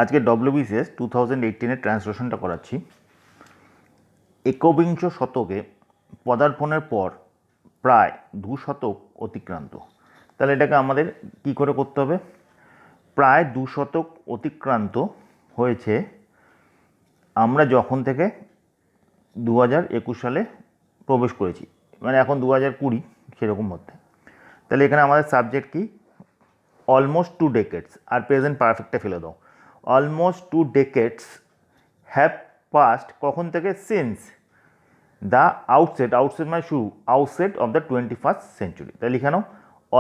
আজকে WBCS 2018 ট্রান্সলেশনটা করাচ্ছি। একবিংশ শতকে পদার্পণের পর প্রায় 2 শতক অতিক্রান্ত। তাহলে এটাকে আমাদের কি করে করতে হবে? প্রায় 2 শতক অতিক্রান্ত হয়েছে আমরা যখন থেকে 2021 সালে প্রবেশ করেছি, মানে এখন 2020 সেরকম মধ্যে। তাহলে এখানে আমাদের সাবজেক্ট কি? Almost 2 decades. আর প্রেজেন্ট পারফেক্টে ফেলে দাও। অলমোস্ট 2 ডেকেডস হ্যাভ পাস্ট কখন থেকে? সিন্স দ্য আউটসেট মানে শুরু, outset of the 21st century. তাই লিখে নাও,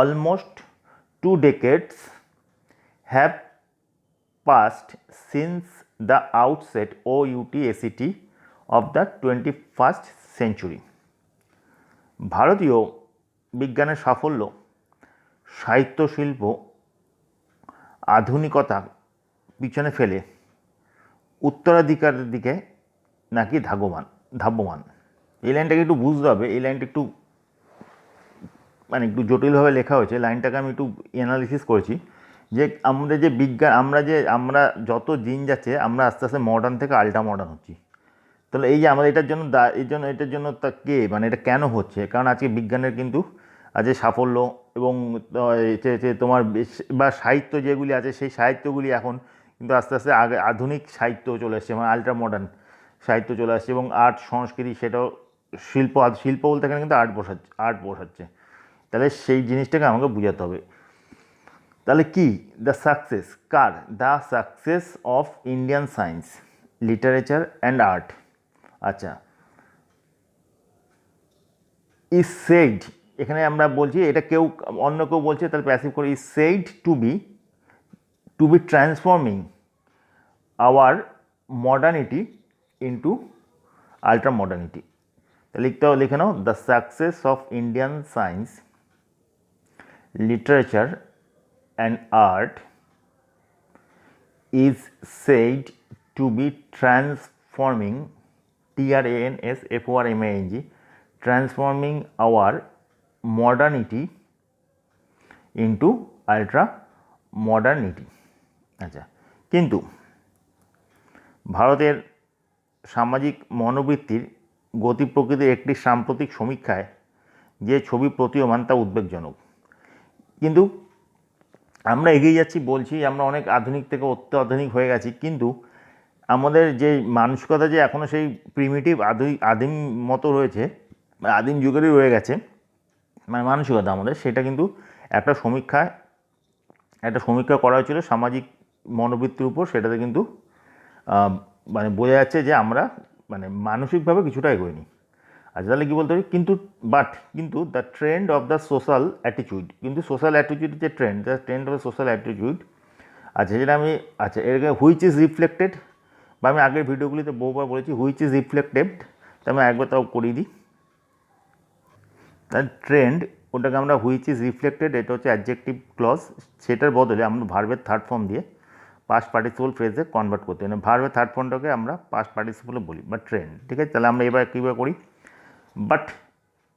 almost 2 decades have passed since the outset OUTSET of the 21st century. ভারতীয় বিজ্ঞানের সাফল্য, সাহিত্য শিল্প, আধুনিকতা পিছনে ফেলে উত্তরাধিকারের দিকে নাকি ধাবমান। এই লাইনটাকে একটু বুঝতে হবে। এই লাইনটা একটু একটু জটিলভাবে লেখা হয়েছে। লাইনটাকে আমি একটু অ্যানালিসিস করেছি যে আমাদের যে বিজ্ঞান, আমরা যত দিন যাচ্ছে আমরা আস্তে আস্তে মডার্ন থেকে আল্ট্রা মডার্ন হচ্ছি। তাহলে এই যে আমাদের এটার জন্য তা কে, মানে এটা কেন হচ্ছে? কারণ আজকে বিজ্ঞানের কিন্তু আজকে সাফল্য এবং তোমার বা সাহিত্য যেগুলি আছে সেই সাহিত্যগুলি এখন কিন্তু আস্তে আস্তে আধুনিক সাহিত্য চলে আসছে, মানে আল্ট্রা মডার্ন সাহিত্য চলে আসছে। এবং আর্ট সংস্কৃতি, সেটাও শিল্প বলতে এখানে কিন্তু আর্ট বসাচ্ছে। তাহলে সেই জিনিসটাকে আমাকে বোঝাতে হবে। তাহলে কি the success car? The success of Indian science, literature and art. আচ্ছা, ইজ সেইড, এখানে আমরা বলছি এটা অন্য কেউ বলছে, তাহলে প্যাসিভ করে is said to be transforming our modernity into ultra modernity. লিখে নাও, the success of Indian science, literature and art is said to be transforming, TRANSFORMING, transforming our modernity into ultra modernity। আচ্ছা, কিন্তু ভারতের সামাজিক মনোবৃত্তির গতি প্রকৃতির একটি সাম্প্রতিক সমীক্ষায় যে ছবি প্রতীয়মান তা উদ্বেগজনক। কিন্তু আমরা এগিয়ে যাচ্ছি, বলছি আমরা অনেক আধুনিক থেকে অত্যাধুনিক হয়ে গেছি, কিন্তু আমাদের যে মানসিকতা যে এখনও সেই প্রিমিটিভ আদিম মতো রয়েছে, আদিম যুগেরই রয়ে গেছে মানে মানসিকতা আমাদের, সেটা কিন্তু একটা সমীক্ষা করা হয়েছিল সামাজিক মনোবৃত্তির উপর। সেটাতে কিন্তু মানে বোঝা যাচ্ছে যে আমরা মানসিকভাবে কিছুটা এগোইনি। আচ্ছা, তাহলে কী বলতে পারি? কিন্তু the trend of the social attitude, কিন্তু সোশ্যাল অ্যাটিটিউড যে the trend of the social attitude, আচ্ছা যেটা এটাকে হুইচ ইজ রিফ্লেক্টেড, বা আমি আগের ভিডিওগুলিতে বহুবার বলেছি হুইচ ইজ রিফ্লেক্টেড, তা আমি একবার তাও করিয়ে দিই। তার ট্রেন্ড, ওটাকে আমরা হুইচ ইজ রিফ্লেক্টেড, এটা হচ্ছে অ্যাডজেক্টিভ ক্লজ, সেটার বদলে আমরা ভার্বের থার্ড ফর্ম দিয়ে পাস্ট পার্টিসিপল ফ্রেজে কনভার্ট করতে হবে। ভার্বের থার্ড ফর্মটাকে আমরা পাস্ট পার্টিসিপলে বলি বা ট্রেন্ড। ঠিক আছে, তাহলে আমরা এবার কীভাবে করি? But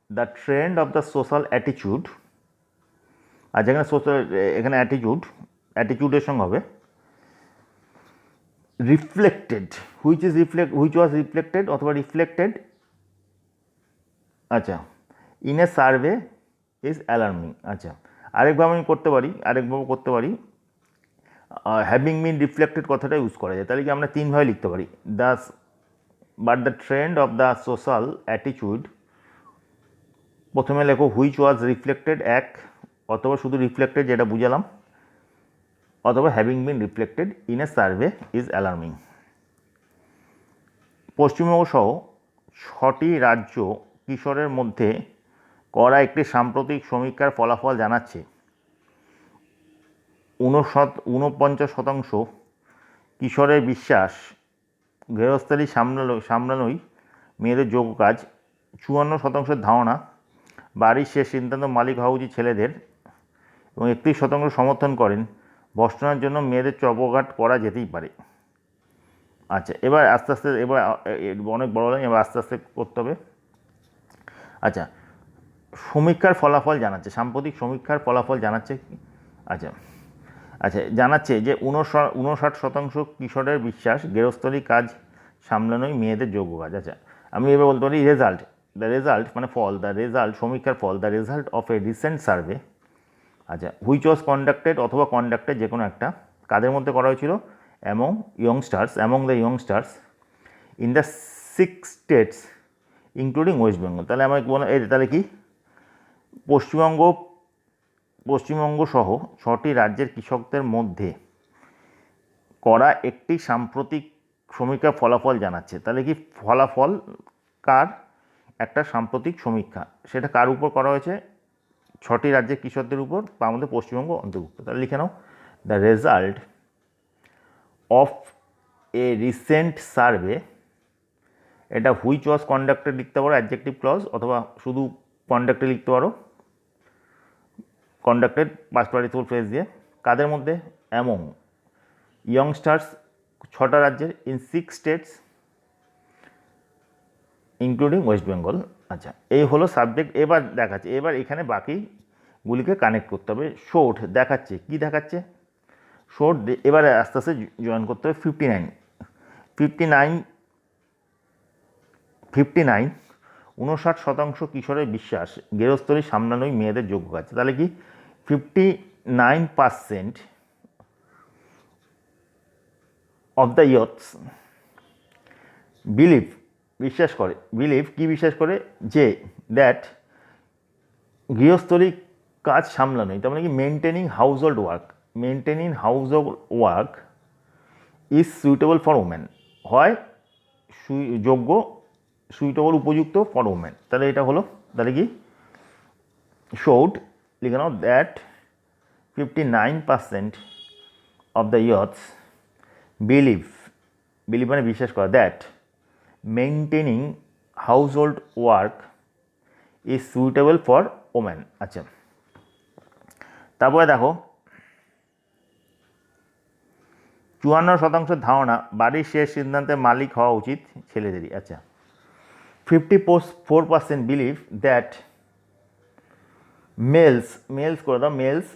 the trend of the social attitude, আর যেখানে এখানে অ্যাটিটিউডের সঙ্গে হবে রিফ্লেক্টেড, হুইচ ওয়াজ রিফ্লেক্টেড অথবা রিফ্লেক্টেড। আচ্ছা, in a survey is alarming. আচ্ছা, আরেকভাবে করতে পারি হ্যাভিং বিন রিফ্লেক্টেড কথাটা ইউজ করা যায়। তাহলে কি আমরা তিনভাবে লিখতে পারি, but the trend of the social attitude, প্রথমে লেখো হুইচ ওয়াজ রিফ্লেক্টেড এক, অথবা শুধু রিফ্লেক্টেড যেটা বুঝালাম, অথবা having been reflected in a survey is alarming. Paschimbanga সহ 6টি রাজ্য কিশোরের মধ্যে করা একটি সাম্প্রতিক সমীক্ষার ফলাফল জানাচ্ছে 49% কিশোরের বিশ্বাস গৃহস্থালী সামলানোই মেয়েদের যোগ্য কাজ, 54% ধারণা বাড়ির শেষ সিদ্ধান্ত মালিক হওয়া উচিত ছেলেদের, এবং 31% সমর্থন করেন বস্টনের জন্য মেয়েদের চপঘাট করা যেতেই পারে। আচ্ছা, এবার আস্তে আস্তে, অনেক বড় লাইন, এবার আস্তে আস্তে করতে হবে। আচ্ছা, সাম্প্রতিক সমীক্ষার ফলাফল জানাচ্ছে। আচ্ছা, আচ্ছা, জানাচ্ছে যে 59% কিশোরের বিশ্বাস গৃহস্থলী কাজ সামলানোই মেয়েদের যোগ্য কাজ। আচ্ছা, আমি এবার বলতে পারি রেজাল্ট মানে ফল, সমীক্ষার ফল, the result of a recent survey. আচ্ছা, হুইচ ওয়াজ কন্ডাক্টেড অথবা কন্ডাক্টেড যে কোনো একটা, কাদের মধ্যে করা হয়েছিল? Among the youngsters in the 6 states including West Bengal. তাহলে আমাকে বলো তাহলে কি, পশ্চিমবঙ্গ পশ্চিমবঙ্গ সহ 6টি রাজ্যের কৃষকদের মধ্যে করা একটি সাম্প্রতিক সমীক্ষার ফলাফল জানাচ্ছে। তাহলে কি ফলাফল কার? একটা সাম্প্রতিক সমীক্ষা, সেটা কার উপর করা হয়েছে? 6টি রাজ্যের কৃষকদের উপর, তার মধ্যে পশ্চিমবঙ্গ অন্তর্ভুক্ত। তাহলে লিখে নাও, the result of a recent survey. এটা হুইচ ওয়াজ কন্ডাক্টেড লিখতে পারো অ্যাডজেক্টিভ ক্লজ, অথবা শুধু কন্ডাক্টে লিখতে পারো, কন্ডাক্টেড পাস্ট পার্টিসিপল ফ্রেজ দিয়ে। কাদের মধ্যে? অ্যামং ইয়ংস্টার্স 6টা রাজ্যের, in 6 states including West Bengal. আচ্ছা, এই হলো সাবজেক্ট। এবার দেখাচ্ছে, এবার এখানে বাকিগুলিকে কানেক্ট করতে হবে। শোর্ট দেখাচ্ছে, কি দেখাচ্ছে? শোর্ট এবারে আস্তে আস্তে জয়েন করতে হবে। 59% কিশোরের বিশ্বাস গৃহস্থলী সামলানোই মেয়েদের যোগ্য কাজ। তাহলে কি 59% অফ দ্য ইয়থস বিশ্বাস করে যে দ্যাট গৃহস্থলী কাজ সামলানোই, তার মানে কি maintaining house hold work is suitable for women, হয় যোগ্য, উপযুক্ত ফর ওমেন। তাহলে এটা হলো, তাহলে কি শোড লিখে নাও, দ্যাট 59% অফ দ্য ইয়থস বিলিভ মানে বিশ্বাস করা, that maintaining house hold work is suitable for women. আচ্ছা, তারপরে দেখো 54% ধারণা বাড়ির শেষ সিদ্ধান্তের মালিক হওয়া উচিত ছেলেদেরই। আচ্ছা, 54% বিলিভ দ্যাট মেলস করে দাও, males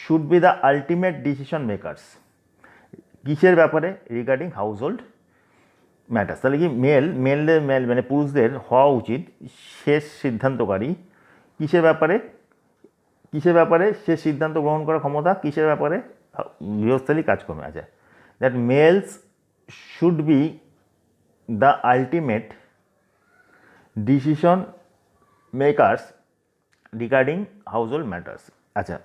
should be the ultimate decision makers. কিসের ব্যাপারে? Regarding household matters. তাহলে কি মেল মানে পুরুষদের হওয়া উচিত শেষ সিদ্ধান্তকারী। কিসের ব্যাপারে? শেষ সিদ্ধান্ত গ্রহণ করার ক্ষমতা কিসের ব্যাপারে? গৃহস্থলী কাজকর্মে। আচ্ছা, that males should be the ultimate decision makers regarding household matters. আচ্ছা,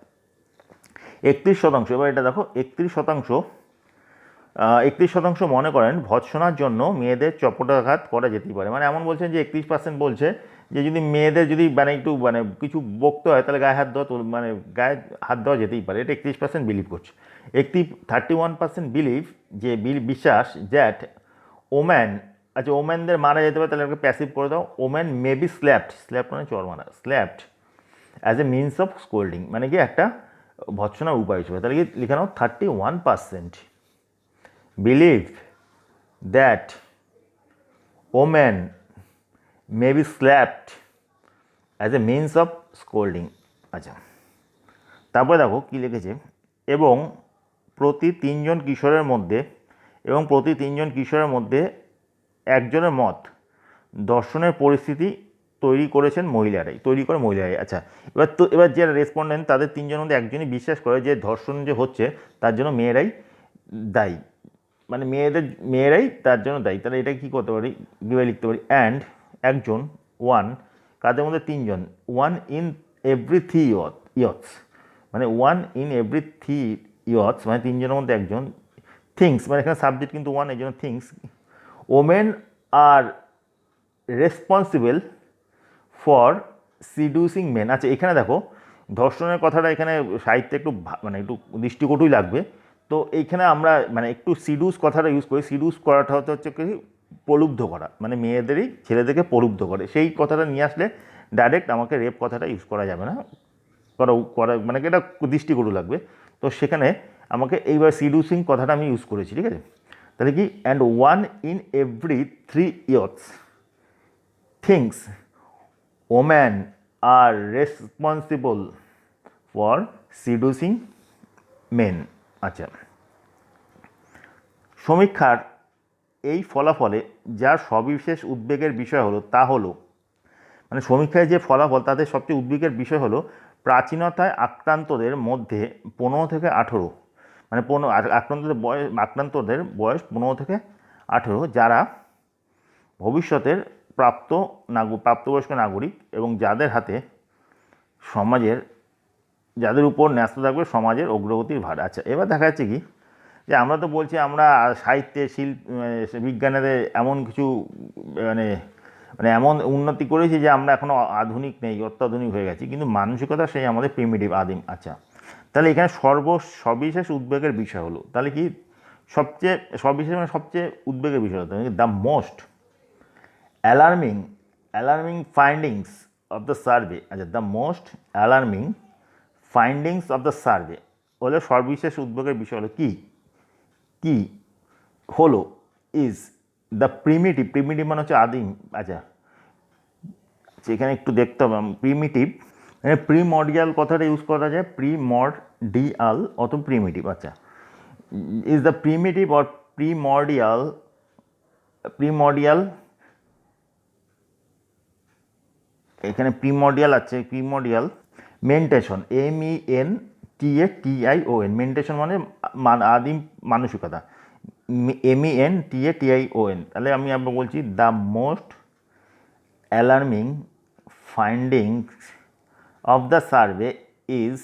31%, এবার এটা দেখো, 31% মনে করেন ভৎসনার জন্য মেয়েদের চপটাঘাত করা যেতেই পারে। মানে এমন বলছেন যে 31% বলছে যে যদি মেয়েদের যদি মানে একটু মানে কিছু বকতে হয় তাহলে গায়ে হাত দেওয়া যেতেই পারে। এটা 31% বিলিভ করছে। 31% বিলিভ যে বিশ্বাস দ্যাট ওম্যান, আচ্ছা ওম্যানদের মারা যেতে পারে, তাহলে প্যাসিভ করে দাও, ওম্যান মে বি স্ল্যাপড মানে চর মারা, slapped as a means of scolding, মানে কি একটা ভৎসনার উপায় হিসেবে। তাহলে কি লিখে নাও, 31% believe that women may be slapped as a means of scolding। আচ্ছা, তারপরে দেখো কি লিখেছে, এবং প্রতি তিনজন কিশোরের মধ্যে একজনের মত দর্শনের পরিস্থিতি তৈরি করে মহিলারাই। আচ্ছা, এবার যে রেসপন্ডেন্ট তাদের 3জনের মধ্যে একজনই বিশ্বাস করে যে ধর্ষণ যে হচ্ছে তার জন্য মেয়েরাই দায়ী, মানে মেয়েরাই তার জন্য দায়ী। তাহলে এটা কী করতে পারি? লিখতে পারি, অ্যান্ড একজন, ওয়ান, কাদের মধ্যে 3জন, ওয়ান ইন এভরি 3 ইয়থস, মানে ওয়ান ইন এভরি 3 ইয়থস মানে 3জনের মধ্যে একজন, থিংস মানে এখানে সাবজেক্ট কিন্তু ওয়ান, এই জন্য thinks, women are responsible for seducing men. আচ্ছা, এখানে দেখো ধর্ষণের কথাটা এখানে সাহিত্যে একটু মানে একটু দৃষ্টিকটুই লাগবে। তো এইখানে আমরা মানে একটু সিডিউস কথাটা ইউজ করি। সিডিউস করাটা হচ্ছে কি প্রলুব্ধ করা, মানে ছেলেদেরকে প্রলুব্ধ করে, সেই কথাটা নিয়ে আসলে ডাইরেক্ট আমাকে রেপ কথাটা ইউজ করা যাবে না, মানে এটা দৃষ্টিকটু লাগবে। তো সেখানে আমাকে এইবার সিডিউসিং কথাটা আমি ইউজ করেছি, ঠিক আছে? তাহলে কি, and one in every 3 youths thinks woman are responsible for seducing men. আচ্ছা, সমীক্ষার এই ফলাফলে যা সবিশেষ উদ্বেগের বিষয় হলো তা হলো, মানে সমীক্ষায় যে ফলাফল তাতে সবচেয়ে উদ্বেগের বিষয় হলো প্রাচীনতায় আক্রান্তদের মধ্যে 15 থেকে 18, মানে আক্রান্তদের বয়স 15 থেকে 18, যারা ভবিষ্যতের প্রাপ্তবয়স্ক নাগরিক এবং যাদের উপর ন্যস্ত থাকবে সমাজের অগ্রগতির ভার। আচ্ছা, এবার দেখা যাচ্ছে কি যে আমরা তো বলছি আমরা সাহিত্যে বিজ্ঞানের এমন কিছু মানে মানে এমন উন্নতি করেছি যে আমরা এখনও আধুনিক নেই, অত্যাধুনিক হয়ে গেছি, কিন্তু মানসিকতা সেই আমাদের প্রিমিটিভ, আদিম। আচ্ছা, তাহলে এখানে সবিশেষ উদ্বেগের বিষয় হলো, তাহলে কি সবিশেষ মানে সবচেয়ে উদ্বেগের বিষয় হলো the most alarming findings of the survey. আচ্ছা, the most alarming findings of the survey হলো সর্ববিশেষ উদ্বেগের বিষয় হলো কি হলো ইজ দ্য প্রিমিটিভ মানে হচ্ছে আদিম। আচ্ছা, সেখানে একটু দেখতে হবে প্রিমিটিভ, মানে প্রিমর্ডিয়াল কথাটা ইউজ করা যায়, প্রিমর্ডিয়াল অথবা প্রিমিটিভ। আচ্ছা, is the primitive or primordial এখানে প্রিমর্ডিয়াল আছে, প্রিমর্ডিয়াল মেন্টেশন, MENTATION, মেন্টেশন মানে আদিম মানসিকতা, MENTATION। তাহলে আমি আবার বলছি the most alarming findings of the survey is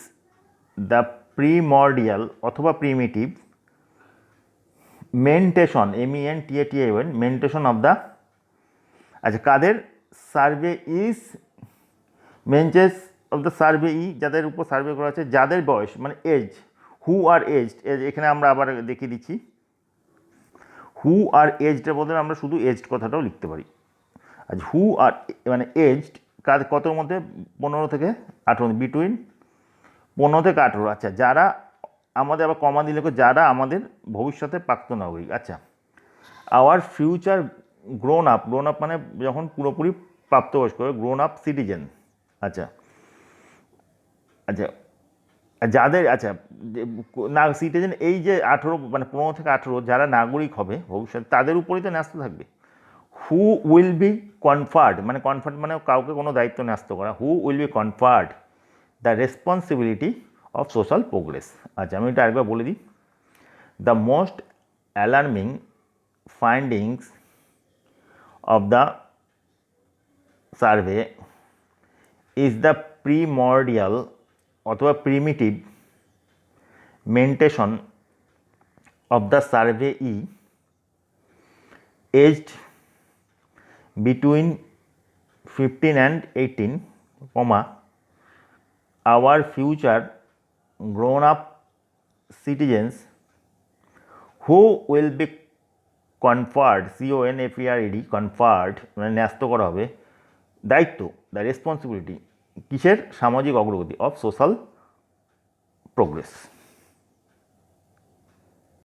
the primordial অথবা primitive mentation, MENTATION, mentation of the, আচ্ছা কাদের, survey is mentions of the survey যাদের উপর সার্ভে করা আছে, যাদের বয়স মানে এজ, হু আর এজড, এখানে আমরা আবার দেখিয়ে দিচ্ছি হু আর এজডের বদলে আমরা শুধু এজড কথাটাও লিখতে পারি। আচ্ছা, হু আর মানে এজড কতর মধ্যে, 15 থেকে 18, বিটুইন 15 থেকে 18। আচ্ছা, যারা আমাদের, আবার কমা দিলে যারা আমাদের ভবিষ্যতে প্রাক্তন নাগরিক। আচ্ছা, আওয়ার ফিউচার গ্রোন আপ মানে যখন পুরোপুরি প্রাপ্তবয়স্ক, গ্রোন আপ সিটিজেন। আচ্ছা যাদের, আচ্ছা না সিটিজেন, এই যে 18 মানে 15 থেকে 18 যারা নাগরিক হবে ভবিষ্যতে, তাদের উপরেই তো ন্যস্ত থাকবে। হু উইল বি কনফার্ড মানে কাউকে কোনো দায়িত্ব ন্যস্ত করা, who will be conferred the responsibility of social progress. আচ্ছা, আমি এটা আরেকবার বলে দিই, the most alarming findings of the survey is the primordial অথবা primitive mentation of the survey aged between 15 and 18, our future grown up citizens who will be conferred, CONFERED, conferred মানে ন্যস্ত করা হবে, দায়িত্ব, দ্য রেসপন্সিবিলিটি কিসের, সামাজিক অগ্রগতি, of social progress.